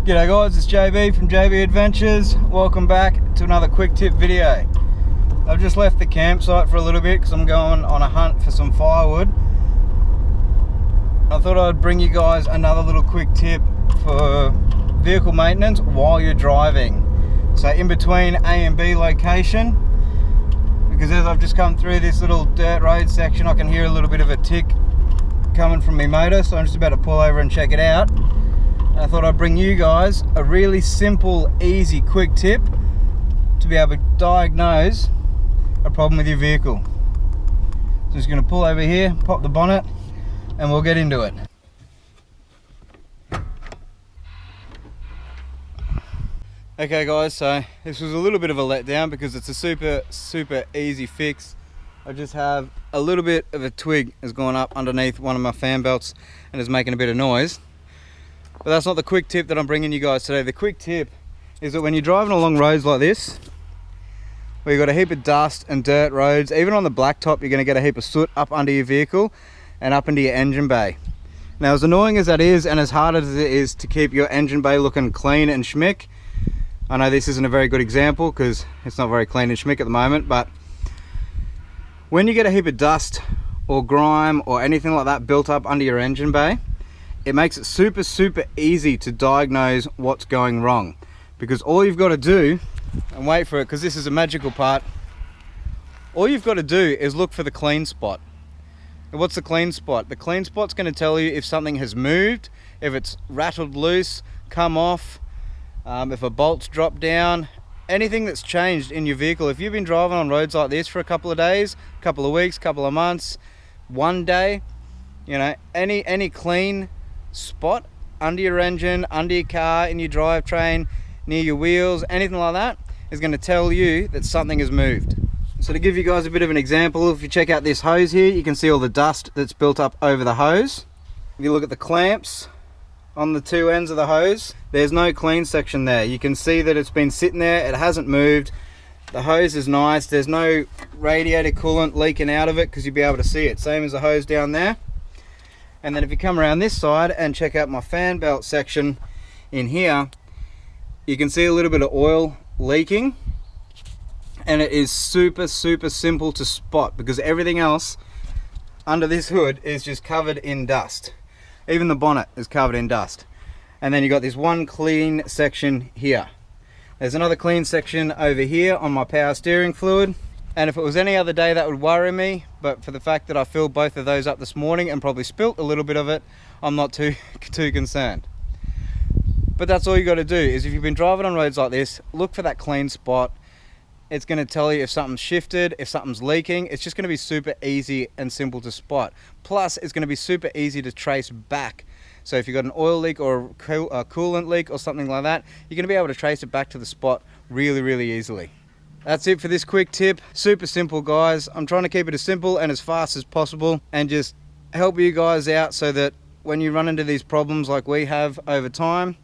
G'day guys, it's JB from JB Adventures. Welcome back to another quick tip video. I've just left the campsite for a little bit because I'm going on a hunt for some firewood. I thought I'd bring you guys another little quick tip for vehicle maintenance while you're driving. So in between A and B location, because as I've just come through this little dirt road section, I can hear a little bit of a tick coming from my motor, so I'm just about to pull over and check it out. I thought I'd bring you guys a really simple, easy, quick tip to be able to diagnose a problem with your vehicle. So I'm just going to pull over here, pop the bonnet, and we'll get into it. Okay guys, so this was a little bit of a letdown because it's a super easy fix. I just have a little bit of a twig has gone up underneath one of my fan belts and is making a bit of noise. But that's not the quick tip that I'm bringing you guys today. The quick tip is that when you're driving along roads like this, where you've got a heap of dust and dirt roads, even on the blacktop, you're going to get a heap of soot up under your vehicle and up into your engine bay. Now, as annoying as that is, and as hard as it is to keep your engine bay looking clean and schmick, I know this isn't a very good example because it's not very clean and schmick at the moment, but when you get a heap of dust or grime or anything like that built up under your engine bay, it makes it super easy to diagnose what's going wrong, because all you've got to do, and wait for it because this is a magical part, all you've got to do is look for the clean spot. And what's the clean spot? The clean spot's going to tell you if something has moved, if it's rattled loose, come off, if a bolt's dropped down, anything that's changed in your vehicle. If you've been driving on roads like this for a couple of days, couple of weeks, couple of months, one day, you know, any clean spot under your engine, under your car, in your drivetrain, near your wheels, anything like that is going to tell you that something has moved. So to give you guys a bit of an example, if you check out this hose here, you can see all the dust that's built up over the hose. If you look at the clamps on the two ends of the hose, there's no clean section there. You can see that it's been sitting there, it hasn't moved. The hose is nice, there's no radiator coolant leaking out of it because you'll be able to see it, same as the hose down there. And then if you come around this side and check out my fan belt section in here, you can see a little bit of oil leaking, and it is super simple to spot because everything else under this hood is just covered in dust. Even the bonnet is covered in dust. And then you got this one clean section here. There's another clean section over here on my power steering fluid. And if it was any other day, that would worry me, but for the fact that I filled both of those up this morning and probably spilt a little bit of it, I'm not too concerned. But that's all you got to do, is if you've been driving on roads like this, look for that clean spot. It's going to tell you if something's shifted, if something's leaking. It's just going to be super easy and simple to spot. Plus, it's going to be super easy to trace back. So if you've got an oil leak or a coolant leak or something like that, you're going to be able to trace it back to the spot really easily. That's it for this quick tip. Super simple, guys. I'm trying to keep it as simple and as fast as possible and just help you guys out so that when you run into these problems like we have over time,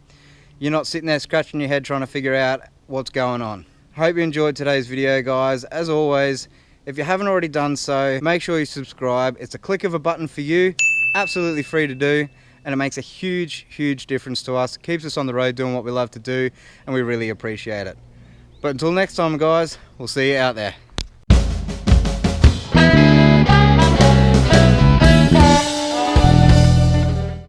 you're not sitting there scratching your head trying to figure out what's going on. Hope you enjoyed today's video, guys. As always, if you haven't already done so, make sure you subscribe. It's a click of a button for you, absolutely free to do, and it makes a huge difference to us. It keeps us on the road doing what we love to do, and we really appreciate it. But until next time, guys, we'll see you out there.